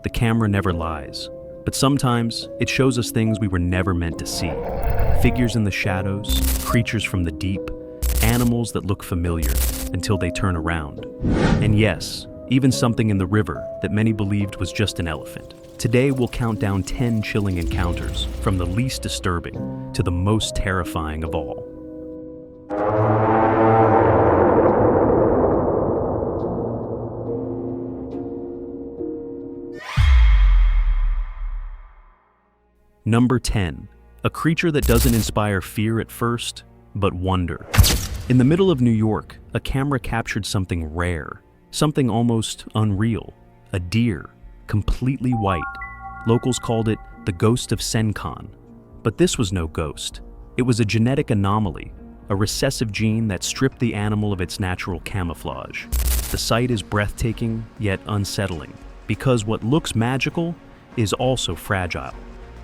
the camera never lies, but sometimes it shows us things we were never meant to see. Figures in the shadows, creatures from the deep, animals that look familiar until they turn around. And yes, even something in the river that many believed was just an elephant. Today we'll count down 10 chilling encounters, from the least disturbing to the most terrifying of all. Number 10. A creature that doesn't inspire fear at first, but wonder. In the middle of New York, a camera captured something rare, something almost unreal. A deer, completely white. Locals called it the ghost of Sencon. But this was no ghost. It was a genetic anomaly, a recessive gene that stripped the animal of its natural camouflage. The sight is breathtaking, yet unsettling, because what looks magical is also fragile.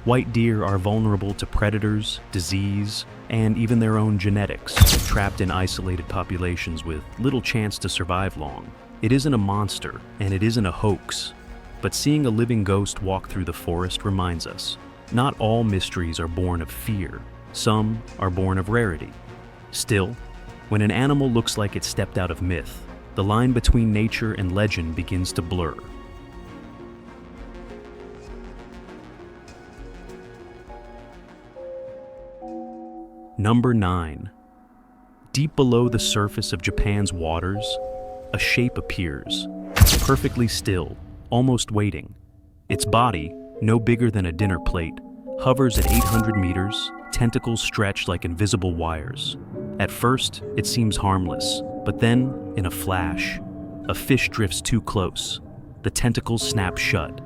White deer are vulnerable to predators, disease, and even their own genetics, trapped in isolated populations with little chance to survive long. It isn't a monster, and it isn't a hoax. But seeing a living ghost walk through the forest reminds us, not all mysteries are born of fear. Some are born of rarity. Still, when an animal looks like it stepped out of myth, the line between nature and legend begins to blur. Number 9. Deep below the surface of Japan's waters, a shape appears, perfectly still, almost waiting. Its body, no bigger than a dinner plate, hovers at 800 meters, tentacles stretched like invisible wires. At first, it seems harmless, but then, in a flash, a fish drifts too close. The tentacles snap shut.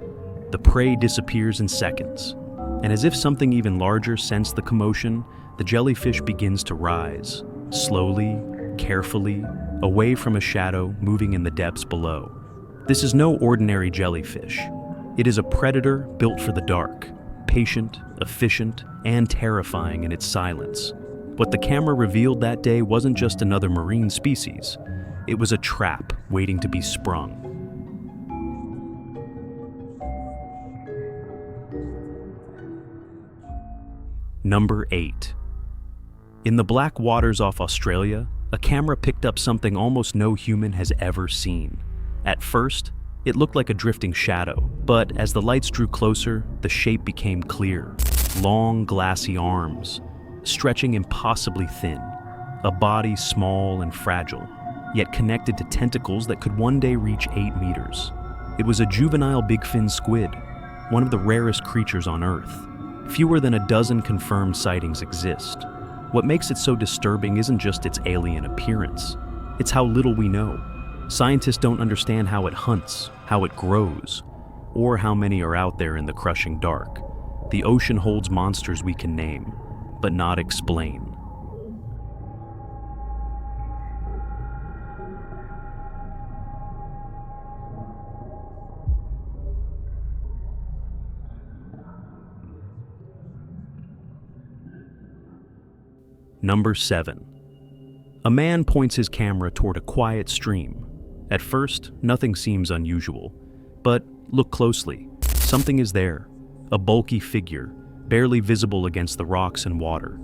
The prey disappears in seconds. And as if something even larger sensed the commotion, the jellyfish begins to rise, slowly, carefully, away from a shadow moving in the depths below. This is no ordinary jellyfish. It is a predator built for the dark, patient, efficient, and terrifying in its silence. What the camera revealed that day wasn't just another marine species. It was a trap waiting to be sprung. Number 8. In the black waters off Australia, a camera picked up something almost no human has ever seen. At first, it looked like a drifting shadow, but as the lights drew closer, the shape became clear. Long, glassy arms, stretching impossibly thin. A body small and fragile, yet connected to tentacles that could one day reach 8 meters. It was a juvenile Bigfin squid, one of the rarest creatures on Earth. Fewer than a dozen confirmed sightings exist. What makes it so disturbing isn't just its alien appearance. It's how little we know. Scientists don't understand how it hunts, how it grows, or how many are out there in the crushing dark. The ocean holds monsters we can name, but not explain. Number 7. A man points his camera toward a quiet stream. At first, nothing seems unusual. But look closely. Something is there. A bulky figure, barely visible against the rocks and water.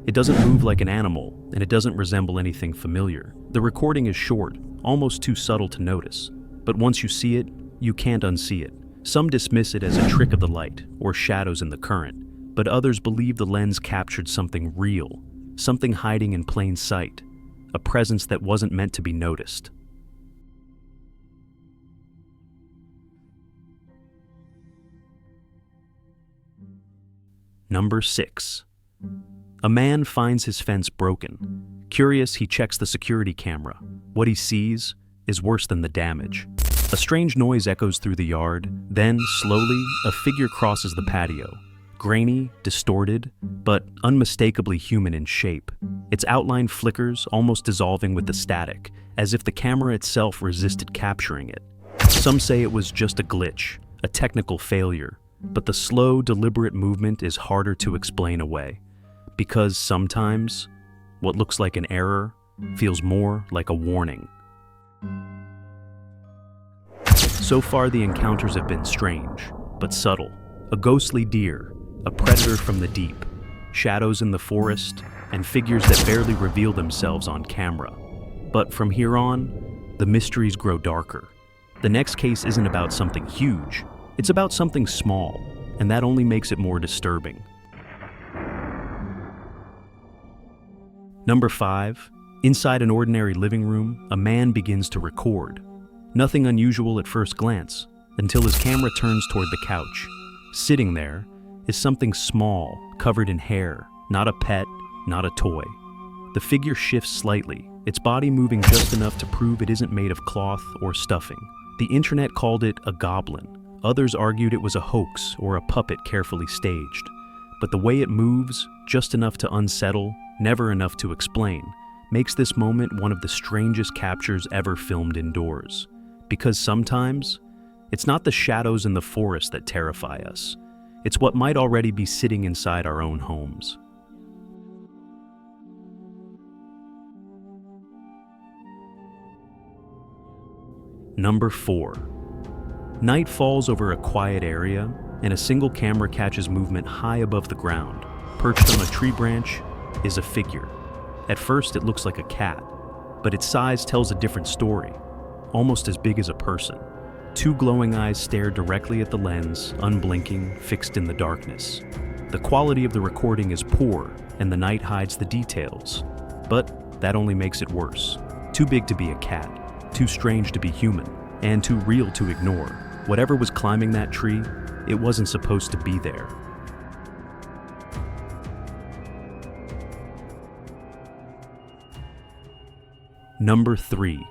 It doesn't move like an animal, and it doesn't resemble anything familiar. The recording is short, almost too subtle to notice. But once you see it, you can't unsee it. Some dismiss it as a trick of the light, or shadows in the current. But others believe the lens captured something real. Something hiding in plain sight, a presence that wasn't meant to be noticed. Number 6. A man finds his fence broken. Curious, he checks the security camera. What he sees is worse than the damage. A strange noise echoes through the yard, then, slowly, a figure crosses the patio. Grainy, distorted, but unmistakably human in shape. Its outline flickers, almost dissolving with the static, as if the camera itself resisted capturing it. Some say it was just a glitch, a technical failure, but the slow, deliberate movement is harder to explain away. Because sometimes, what looks like an error feels more like a warning. So far, the encounters have been strange, but subtle. A ghostly deer, a predator from the deep, shadows in the forest, and figures that barely reveal themselves on camera. But from here on, the mysteries grow darker. The next case isn't about something huge, it's about something small, and that only makes it more disturbing. Number 5. Inside an ordinary living room, a man begins to record. Nothing unusual at first glance, until his camera turns toward the couch. Sitting there is something small, covered in hair, not a pet, not a toy. The figure shifts slightly, its body moving just enough to prove it isn't made of cloth or stuffing. The internet called it a goblin. Others argued it was a hoax or a puppet carefully staged. But the way it moves, just enough to unsettle, never enough to explain, makes this moment one of the strangest captures ever filmed indoors. Because sometimes, it's not the shadows in the forest that terrify us. It's what might already be sitting inside our own homes. Number 4. Night falls over a quiet area, and a single camera catches movement high above the ground. Perched on a tree branch is a figure. At first, it looks like a cat, but its size tells a different story, almost as big as a person. 2 glowing eyes stare directly at the lens, unblinking, fixed in the darkness. The quality of the recording is poor, and the night hides the details. But that only makes it worse. Too big to be a cat, too strange to be human, and too real to ignore. Whatever was climbing that tree, it wasn't supposed to be there. Number 3.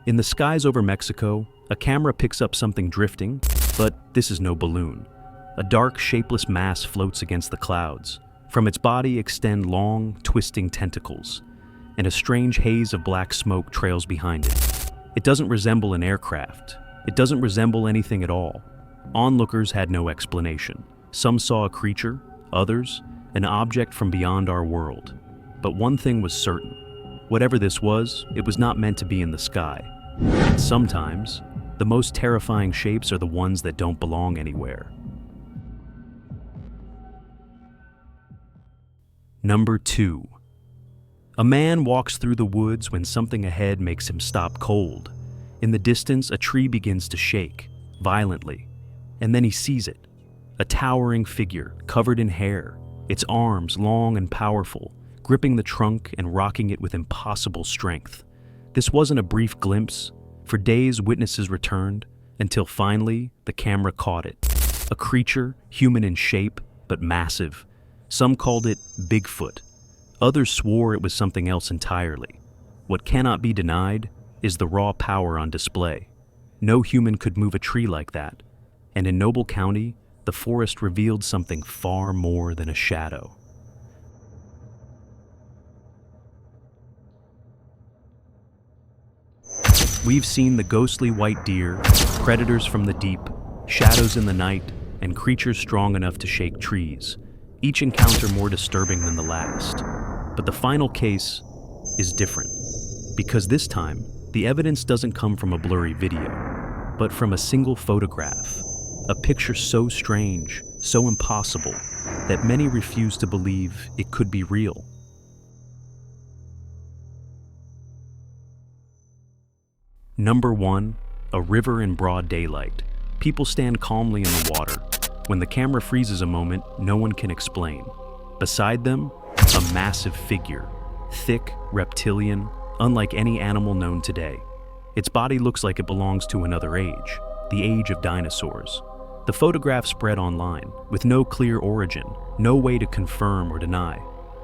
In the skies over Mexico, a camera picks up something drifting, but this is no balloon. A dark, shapeless mass floats against the clouds. From its body extend long, twisting tentacles, and a strange haze of black smoke trails behind it. It doesn't resemble an aircraft. It doesn't resemble anything at all. Onlookers had no explanation. Some saw a creature, others, an object from beyond our world. But one thing was certain. Whatever this was, it was not meant to be in the sky. And sometimes, the most terrifying shapes are the ones that don't belong anywhere. Number 2. A man walks through the woods when something ahead makes him stop cold. In the distance, a tree begins to shake, violently, and then he sees it. A towering figure, covered in hair, its arms long and powerful, gripping the trunk and rocking it with impossible strength. This wasn't a brief glimpse. For days, witnesses returned, until finally, the camera caught it. A creature, human in shape, but massive. Some called it Bigfoot. Others swore it was something else entirely. What cannot be denied is the raw power on display. No human could move a tree like that. And in Noble County, the forest revealed something far more than a shadow. We've seen the ghostly white deer, predators from the deep, shadows in the night, and creatures strong enough to shake trees, each encounter more disturbing than the last. But the final case is different, because this time, the evidence doesn't come from a blurry video, but from a single photograph, a picture so strange, so impossible, that many refuse to believe it could be real. Number 1. A river in broad daylight. People stand calmly in the water. When the camera freezes a moment, no one can explain. Beside them, a massive figure. Thick, reptilian, unlike any animal known today. Its body looks like it belongs to another age, the age of dinosaurs. The photograph spread online, with no clear origin, no way to confirm or deny.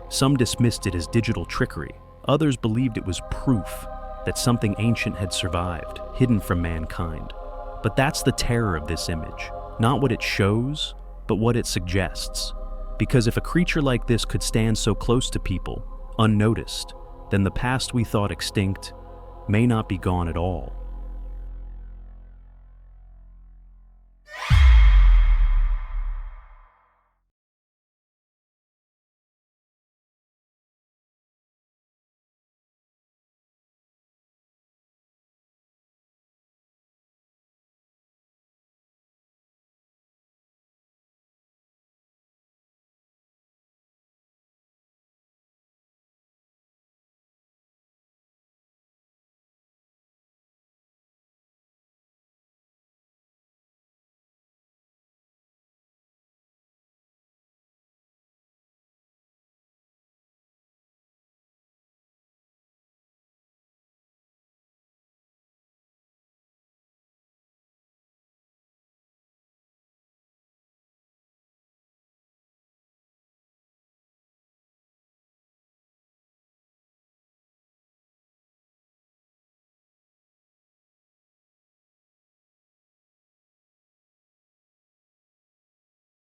Some dismissed it as digital trickery. Others believed it was proof that something ancient had survived, hidden from mankind. But that's the terror of this image. Not what it shows, but what it suggests. Because if a creature like this could stand so close to people, unnoticed, then the past we thought extinct may not be gone at all.